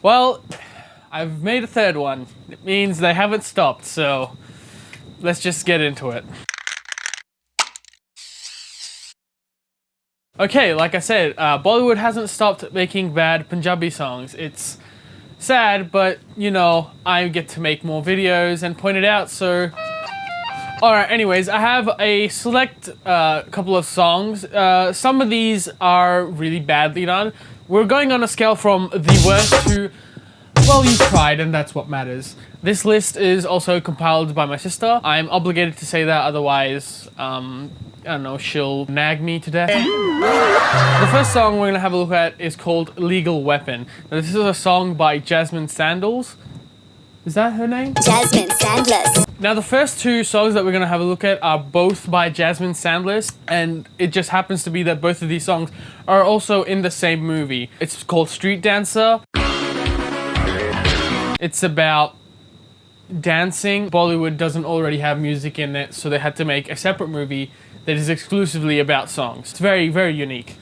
Well, I've made a third one. It means they haven't stopped, so let's just get into it. Okay, like I said, Bollywood hasn't stopped making bad Punjabi songs. It's sad, but you know, I get to make more videos and point it out, so... Alright, anyways, I have a select couple of songs. Some of these are really badly done. We're going on a scale from the worst to, well, you tried and that's what matters. This list is also compiled by my sister. I'm obligated to say that, otherwise, I don't know, she'll nag me to death. The first song we're gonna have a look at is called Legal Weapon. Now, this is a song by Jasmine Sandals. Is that her name? Jasmine Sandless. Now, the first two songs that we're gonna have a look at are both by Jasmine Sandless, and it just happens to be that both of these songs are also in the same movie. It's called Street Dancer. It's about dancing. Bollywood doesn't already have music in it, so they had to make a separate movie that is exclusively about songs. It's very, very unique.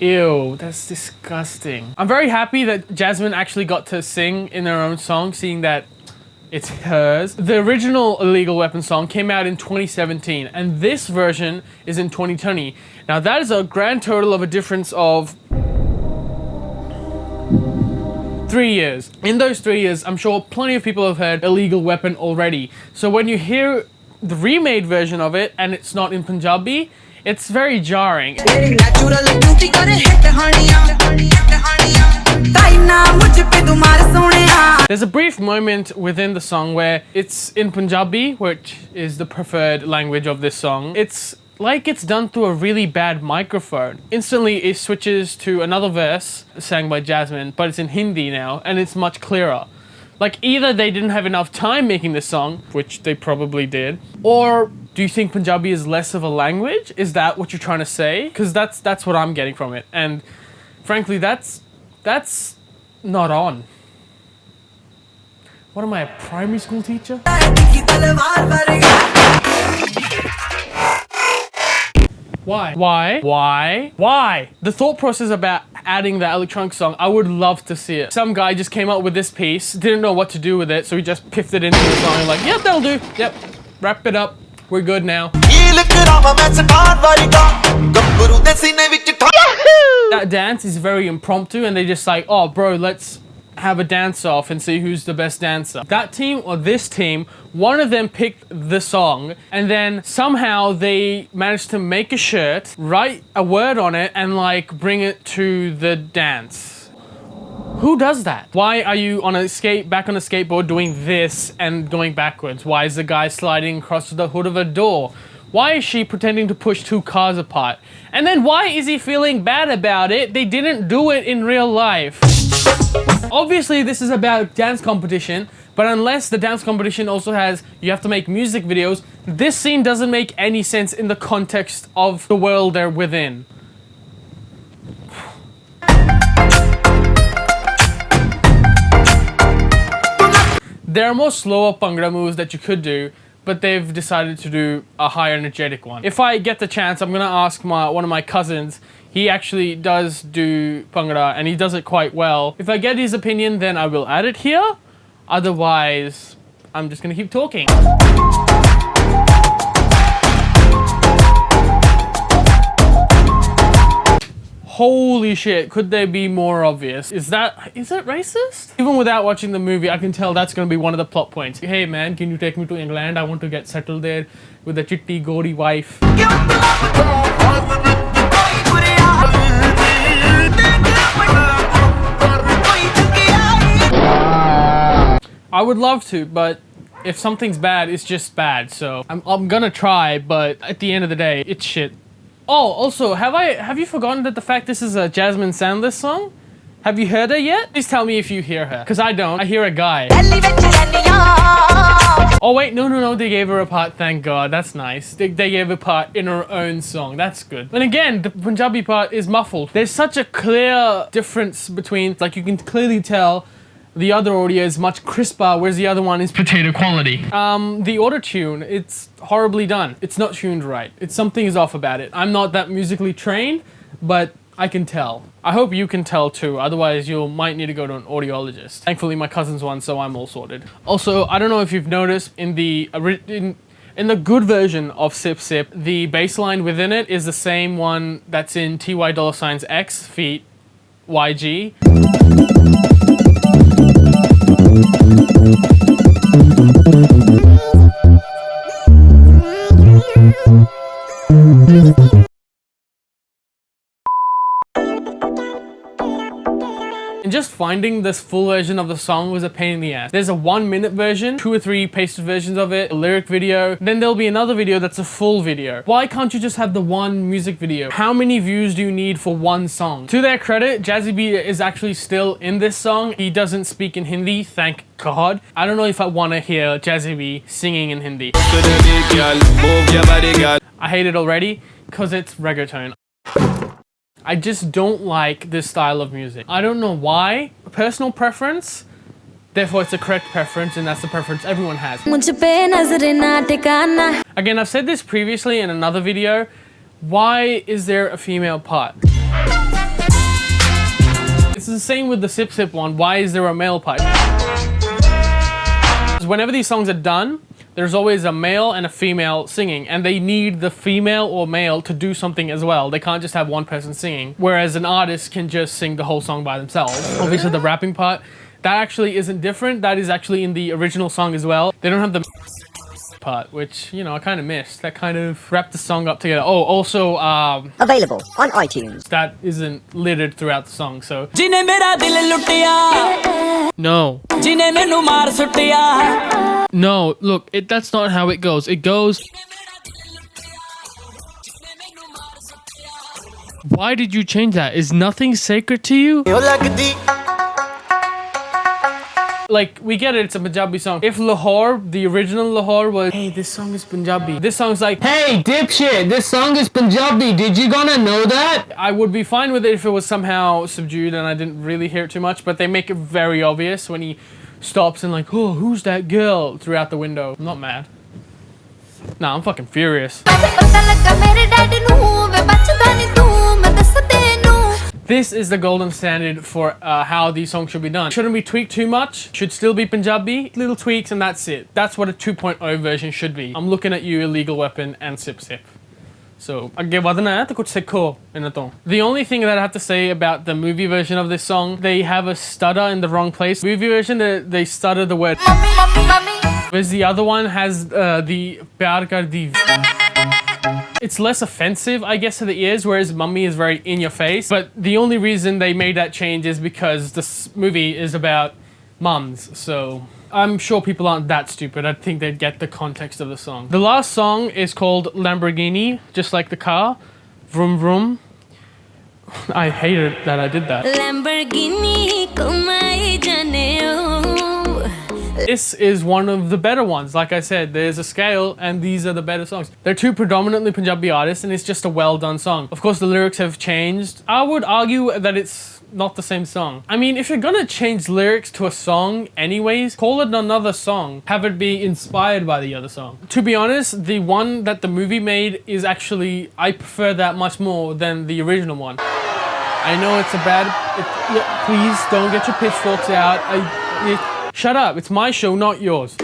Ew, that's disgusting. I'm very happy that Jasmine actually got to sing in her own song, seeing that it's hers. The original Illegal Weapon song came out in 2017, and this version is in 2020. Now that is a grand total of a difference of 3 years. In those 3 years, I'm sure plenty of people have heard Illegal Weapon already. So when you hear the remade version of it, and it's not in Punjabi, it's very jarring. There's a brief moment within the song where it's in Punjabi, which is the preferred language of this song. It's like it's done through a really bad microphone. Instantly it switches to another verse sang by Jasmine, but it's in Hindi now, and it's much clearer. Like, either they didn't have enough time making this song, which they probably did, or do you think Punjabi is less of a language? Is that what you're trying to say? Because that's what I'm getting from it. And frankly, that's not on. What am I, a primary school teacher? Why? Why? The thought process about adding that electronic song, I would love to see it. Some guy just came up with this piece, didn't know what to do with it, so he just piffed it into the song and like, yep, that'll do. Yep, wrap it up. We're good now. That dance is very impromptu, and they just like, oh bro, let's have a dance off and see who's the best dancer. That team or this team, one of them picked the song, and then somehow they managed to make a shirt, write a word on it, and like bring it to the dance. Who does that? Why are you on a back on a skateboard doing this and going backwards? Why is the guy sliding across the hood of a door? Why is she pretending to push two cars apart? And then why is he feeling bad about it? They didn't do it in real life. Obviously, this is about dance competition, but unless the dance competition also has, you have to make music videos, this scene doesn't make any sense in the context of the world they're within. There are more slower Bhangra moves that you could do, but they've decided to do a high energetic one. If I get the chance, I'm gonna ask one of my cousins. He actually does do Bhangra, and he does it quite well. If I get his opinion, then I will add it here. Otherwise, I'm just gonna keep talking. Holy shit, could they be more obvious? Is that racist? Even without watching the movie, I can tell that's gonna be one of the plot points. Hey man, can you take me to England? I want to get settled there with a chitti gori wife. I would love to, but if something's bad, it's just bad. So I'm gonna try, but at the end of the day, it's shit. Oh, also, have you forgotten that the fact this is a Jasmine Sandless song? Have you heard her yet? Please tell me if you hear her, because I don't. I hear a guy. Oh wait, no, they gave her a part, thank God, that's nice. They gave a part in her own song, that's good. And again, the Punjabi part is muffled. There's such a clear difference between, like you can clearly tell the other audio is much crisper, whereas the other one is potato quality. The auto-tune, it's horribly done. It's not tuned right. Something is off about it. I'm not that musically trained, but I can tell. I hope you can tell too, otherwise you might need to go to an audiologist. Thankfully my cousin's one, so I'm all sorted. Also, I don't know if you've noticed in the good version of Sip Sip, the bass line within it is the same one that's in Ty$X feat. YG. And just finding this full version of the song was a pain in the ass. There's a 1 minute version, 2 or 3 pasted versions of it, a lyric video, then there'll be another video that's a full video. Why can't you just have the one music video? How many views do you need for one song? To their credit, Jazzy B is actually still in this song. He doesn't speak in Hindi, thank God. I don't know if I want to hear Jazzy B singing in Hindi. I hate it already because it's reggaeton. I just don't like this style of music. I don't know why. Personal preference, therefore it's a correct preference, and that's the preference everyone has. Again, I've said this previously in another video. Why is there a female part? It's the same with the Sip Sip one. Why is there a male part? Whenever these songs are done, there's always a male and a female singing, and they need the female or male to do something as well. They can't just have one person singing, whereas an artist can just sing the whole song by themselves. Obviously the rapping part, that actually isn't different. That is actually in the original song as well. They don't have the part, which, you know, I kind of missed. That kind of wrapped the song up together. Oh, also, available on iTunes. That isn't littered throughout the song, so. No. No, look, that's not how it goes. It goes... Why did you change that? Is nothing sacred to you? Like, we get it, it's a Punjabi song. If Lahore, the original Lahore was, hey, this song is Punjabi. This song's like, hey, dipshit, this song is Punjabi. Did you gonna know that? I would be fine with it if it was somehow subdued and I didn't really hear it too much, but they make it very obvious when he stops and like, oh, who's that girl? Throughout the window. I'm not mad. Nah, I'm fucking furious. This is the golden standard for how these songs should be done. Shouldn't be tweaked too much. Should still be Punjabi. Little tweaks and that's it. That's what a 2.0 version should be. I'm looking at you, Illegal Weapon and Sip Sip. So, the only thing that I have to say about the movie version of this song, they have a stutter in the wrong place. Movie version, they stutter the word. Whereas the other one has the Pyar Kardi. It's less offensive, I guess, to the ears, whereas Mummy is very in your face. But the only reason they made that change is because this movie is about mums, so I'm sure people aren't that stupid. I think they'd get the context of the song. The last song is called Lamborghini, just like the car. Vroom vroom. I hated that I did that. Lamborghini, this is one of the better ones. Like I said, there's a scale and these are the better songs. They're two predominantly Punjabi artists and it's just a well done song. Of course, the lyrics have changed. I would argue that it's not the same song. I mean, if you're gonna change lyrics to a song anyways, call it another song. Have it be inspired by the other song. To be honest, the one that the movie made is actually, I prefer that much more than the original one. I know it's a bad, yeah, please don't get your pitchforks out. Shut up, it's my show, not yours.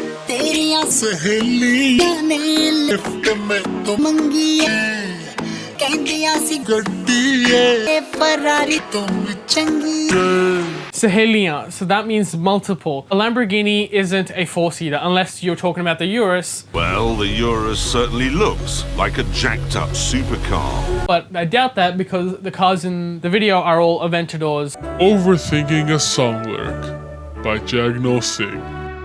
Sahelian, so that means multiple. A Lamborghini isn't a four-seater unless you're talking about the Urus. Well, the Urus certainly looks like a jacked-up supercar. But I doubt that because the cars in the video are all Aventadors. Overthinking a song lyric by Jagnoor Singh.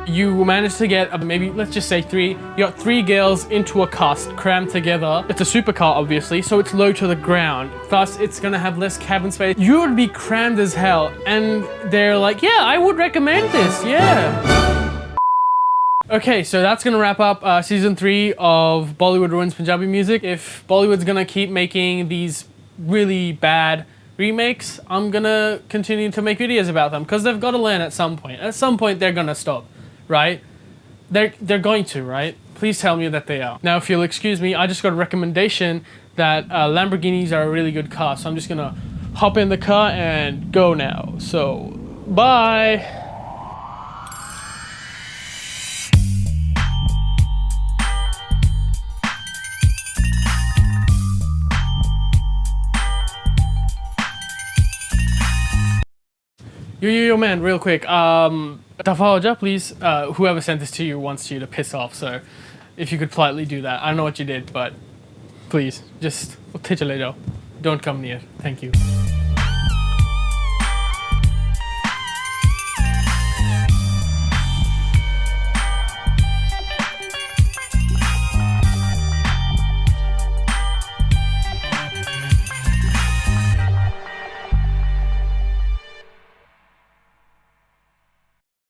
You managed to get maybe, let's just say 3. You got 3 girls into a cast crammed together. It's a supercar, obviously, so it's low to the ground. Thus, it's gonna have less cabin space. You would be crammed as hell. And they're like, yeah, I would recommend this, yeah. Okay, so that's gonna wrap up season 3 of Bollywood Ruins Punjabi Music. If Bollywood's gonna keep making these really bad remakes, I'm gonna continue to make videos about them because they've got to learn at some point. At some point, they're gonna stop, right? They're going to, right? Please tell me that they are. Now, if you'll excuse me, I just got a recommendation that Lamborghinis are a really good car, so I'm just gonna hop in the car and go now. So, bye. Yo, man, real quick. Tafahoja, please. Whoever sent this to you wants you to piss off, so if you could politely do that. I don't know what you did, but please, just don't come near. Thank you.